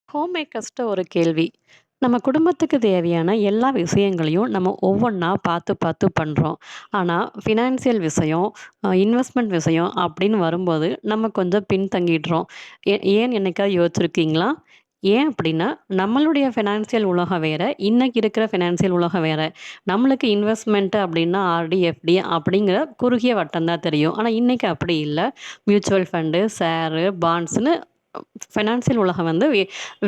Home மேக்கர்ஸ்ட்ட ஒரு கேள்வி. நம்ம குடும்பத்துக்கு தேவையான எல்லா விஷயங்களையும் நம்ம ஒவ்வொன்னா பார்த்து பார்த்து பண்றோம். ஆனா, ஃபினான்சியல் விஷயம், இன்வெஸ்ட்மென்ட் விஷயம் அப்படின்னு வரும்போது, நம்ம கொஞ்சம் பின்தங்கிடுறோம். ஏன்னு என்னைக்காவது யோசிச்சிருக்கீங்களா? ஏன் அப்படின்னா, நம்மளுடைய ஃபினான்சியல் உலகம் வேற, இன்னைக்கு இருக்கிற ஃபினான்சியல் உலகம் வேற. நம்மளுக்கு இன்வெஸ்ட்மென்ட் அப்படின்னா ஆர்டி, எஃப்டி அப்படிங்கிற குறுகிய வட்டம் தான் தெரியும். ஆனா, இன்னைக்கு அப்படி இல்ல. மியூச்சுவல் ஃபண்டு, ஷேரு, பாண்ட்ஸ்ன்னு ஃபைனான்சியல் உலகம் வந்து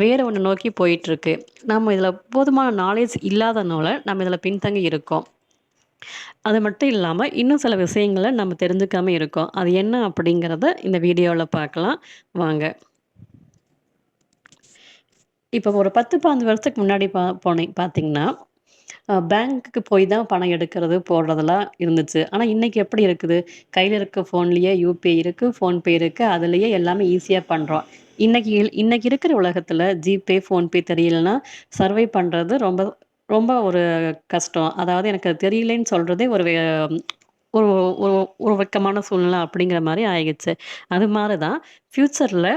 வேற ஒண்ணு நோக்கி போயிட்டுருக்கு. நம்ம இதில போதுமான நாலேட்ஜ் இல்லாதனால, நம்ம இதில பின்தங்கி இருக்கோம். அது மட்டும் இல்லாம, இன்னும் சில விஷயங்கள நம்ம தெரிஞ்சுக்காம இருக்கோம். அது என்ன அப்படிங்கிறத இந்த வீடியோல பார்க்கலாம். வாங்க. இப்போ ஒரு 10, 15 வருஷத்துக்கு முன்னாடி பார்த்தீங்கன்னா, பேங்க்குக்கு போய் தான் பணம் எடுக்கிறது, போடுறதெல்லாம் இருந்துச்சு. ஆனா, இன்னைக்கு எப்படி இருக்குது? கையில இருக்க ஃபோன்லயே யுபிஐ இருக்கு, ஃபோன்பே இருக்கு. அதிலேயே எல்லாமே ஈஸியா பண்றோம். இன்னைக்கு இருக்கிற உலகத்தில ஜிபே, ஃபோன்பே தெரியலன்னா, சர்வை பண்றது ரொம்ப ரொம்ப ஒரு கஷ்டம். அதாவது எனக்கு அது தெரியலேன்னு சொல்றதே ஒரு ஒரு ஒரு வெட்கமான சூழ்நிலை அப்படிங்கிற மாரி ஆயிடுச்சு. அது மாரி தான் ஃபியூச்சர்ல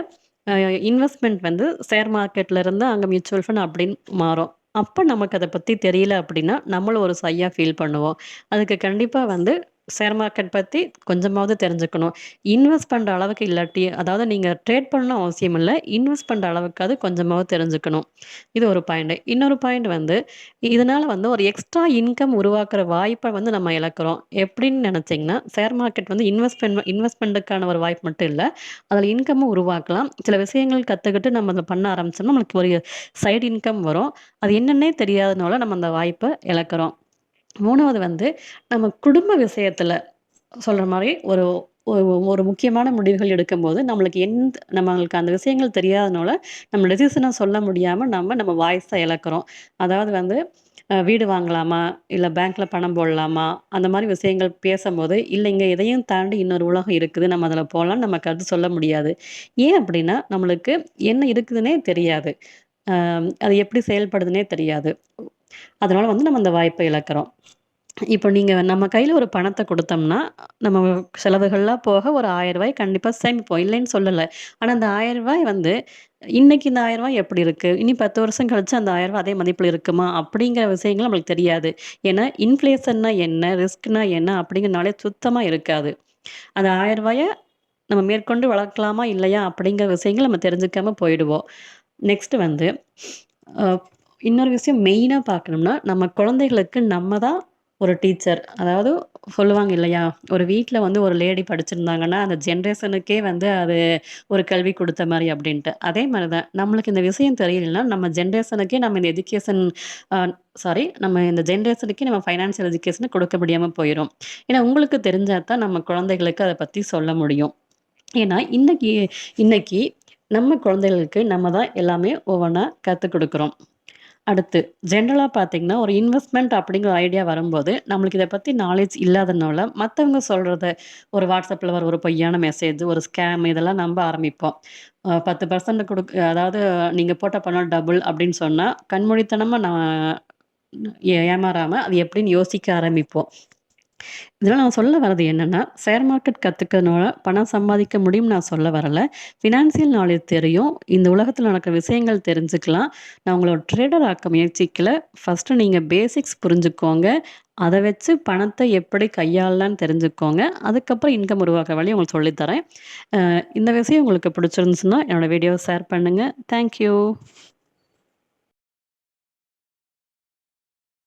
அ இன்வெஸ்ட்மென்ட் வந்து ஷேர் மார்க்கெட்ல இருந்து அங்க மியூச்சுவல் ஃபண்ட் அப்படின்னு மாறும். அப்ப நமக்கு அத பத்தி தெரியல அப்படின்னா, நம்மளும் ஒரு ஷையா ஃபீல் பண்ணுவோம். அதுக்கு கண்டிப்பா வந்து ஷேர் மார்க்கெட் பத்தி கொஞ்சமாவது தெரிஞ்சுக்கணும். இன்வெஸ்ட் பண்ற அளவுக்கு இல்லாட்டி, அதாவது நீங்க ட்ரேட் பண்ணணும் அவசியம் இல்ல. இன்வெஸ்ட் பண்ற அளவுக்காவது கொஞ்சமாவது தெரிஞ்சுக்கணும். இது ஒரு பாயிண்ட். இன்னொரு பாயிண்ட் வந்து, இதனால வந்து ஒரு எக்ஸ்ட்ரா இன்கம் உருவாக்குற வாய்ப்ப வந்து நம்ம இழக்கிறோம். எப்படின்னு நெனச்சீங்கன்னா, ஷேர் மார்க்கெட் வந்து இன்வெஸ்ட்மென்ட்க்கான ஒரு வாய்ப்பு மட்டும் இல்ல. அதில இன்கமும் உருவாக்கலாம். சில விஷயங்கள் கத்துக்கிட்டு நம்ம அத பண்ண ஆரம்பிச்சோம்னா, நம்மளுக்கு ஒரு சைடு இன்கம் வரும். அது என்னன்னே தெரியாதனால நம்ம அந்த வாய்ப்ப இழக்கிறோம். 3வது வந்து நம்ம குடும்ப விஷயத்துல சொல்ற மாரி ஒரு ஒரு ஒரு முக்கியமான முடிவுகள் எடுக்கும்போது, நம்மளுக்கு அந்த விஷயங்கள் தெரியாதனால, நம்ம டெசிஷன சொல்ல முடியாம நம்ம வாய்ஸ இழக்கிறோம். அதாவது வந்து வீடு வாங்கலாமா? இல்ல பேங்க்ல பணம் போடலாமா? அந்த மாரி விஷயங்கள் பேசம்போது, இல்லைங்க இதையும் தாண்டி இன்னொரு உலகம் இருக்குது. நம்ம அதில போலான்னு நம்ம கருத்து சொல்ல முடியாது. ஏன் அப்டின்னா, நம்மளுக்கு என்ன இருக்குதுன்னே தெரியாது. அது எப்படி செயல்படுதுன்னே தெரியாது. அதனால வந்து நம்ம அந்த வாய்ப்ப இழக்கிறோம். இப்போ நீங்க நம்ம கையில ஒரு பணத்த குடுத்தோம்னா, நம்ம செலவுகள்லாம் போக ஒரு ரூ. 1000 கண்டிப்பா சேமிப்போம். இல்லைன்னு சொல்லல. ஆனா அந்த ரூ. 1000 வந்து இன்னைக்கு இந்த ரூ. 1000 எப்படி இருக்கு? இனி 10 வருஷம் கழிச்சு அந்த ரூ. 1000 அதே மதிப்புல இருக்குமா? அப்படிங்கிற விஷயங்கள் நம்மளுக்கு தெரியாது. ஏன்னா, இன்ஃப்ளேஷன்னா என்ன? ரிஸ்க்னா என்ன? அப்படிங்கிற நாலேட்ஜ் சுத்தமா இருக்காது. அந்த ரூ. 1000 நம்ம மேற்கொண்டு வளர்க்கலாமா? இல்லையா? அப்படிங்கிற விஷயங்கள் நம்ம தெரிஞ்சுக்காம போயிடுவோம். நெக்ஸ்ட் வந்து அ இன்னொரு விஷயம் மெயினா பார்க்கணும்னா, நம்ம குழந்தைகளுக்கு நம்ம தான் ஒரு டீச்சர். அதாவது சொல்லுவாங்க இல்லையா? ஒரு வீட்ல வந்து ஒரு லேடி படிச்சிருந்தாங்கன்னா, அந்த ஜெனரேஷனுக்கே வந்து அது ஒரு கல்வி குடுத்த மாரி அப்டின்ட்டு. அதே மாரி தான் நம்மளுக்கு இந்த விஷயம் தெரியலன்னா, நம்ம ஜெனரேஷனுக்கே நம்ம இந்த எஜுகேஷன் அ சாரி நம்ம இந்த ஜெனரேஷனுக்கே நம்ம ஃபைனான்சியல் எஜுகேஷன கொடுக்க முடியாம போயிரும். ஏன்னா, உங்களுக்கு தெரிஞ்சா தான் நம்ம குழந்தைகளுக்கு அத பத்தி சொல்ல முடியும். ஏன்னா, இன்னைக்கு இன்னைக்கு நம்ம குழந்தைகளுக்கு நம்ம தான் எல்லாமே ஒவ்வொன்னா கத்துக் குடுக்குறோம். அடுத்து ஜென்ரலா பார்த்தீங்கன்னா, ஒரு இன்வெஸ்ட்மென்ட் அப்படிங்கிற ஐடியா வரும்போது, நம்மளுக்கு இத பத்தி நாலேட்ஜ் இல்லாதனால, மத்தவங்க சொல்றத ஒரு WhatsAppல வர ஒரு பொய்யான மெசேஜ், ஒரு ஸ்கேம் இதெல்லாம் நம்ப ஆரம்பிப்போம். 10% அதாவது நீங்க போட்ட பணம் டபுள் அப்படின்னு சொன்னா, கண்மூடித்தனமா நான் ஏமாறாம அது எப்படின்னு யோசிக்க ஆரம்பிப்போம். இதெல்லாம் நான் சொல்ல வர்றது என்னன்னா, ஷேர் மார்க்கெட் கத்துக்கிறதுனால பணம் சம்பாதிக்க முடியும்னு நான் சொல்ல வரல. ஃபினான்சியல் நாலேட்ஜ் தெரியும். இந்த உலகத்தில நடக்கிற விஷயங்கள் தெரிஞ்சுக்கலாம். நான் உங்கள ஒரு ட்ரேடர் ஆக்க முயற்சிக்கல. ஃபர்ஸ்ட்டு நீங்க பேசிக்ஸ் புரிஞ்சுக்கோங்க. அத வச்சு பணத்த எப்படி கையாளலான்னு தெரிஞ்சுக்கோங்க. அதுக்கப்புறம் இன்கம் உருவாக்குற வழி உங்களுக்கு சொல்லி தரேன். இந்த விஷயம் உங்களுக்கு பிடிச்சிருந்துச்சுன்னா, என்னோட வீடியோவ ஷேர் பண்ணுங்க. Thank you.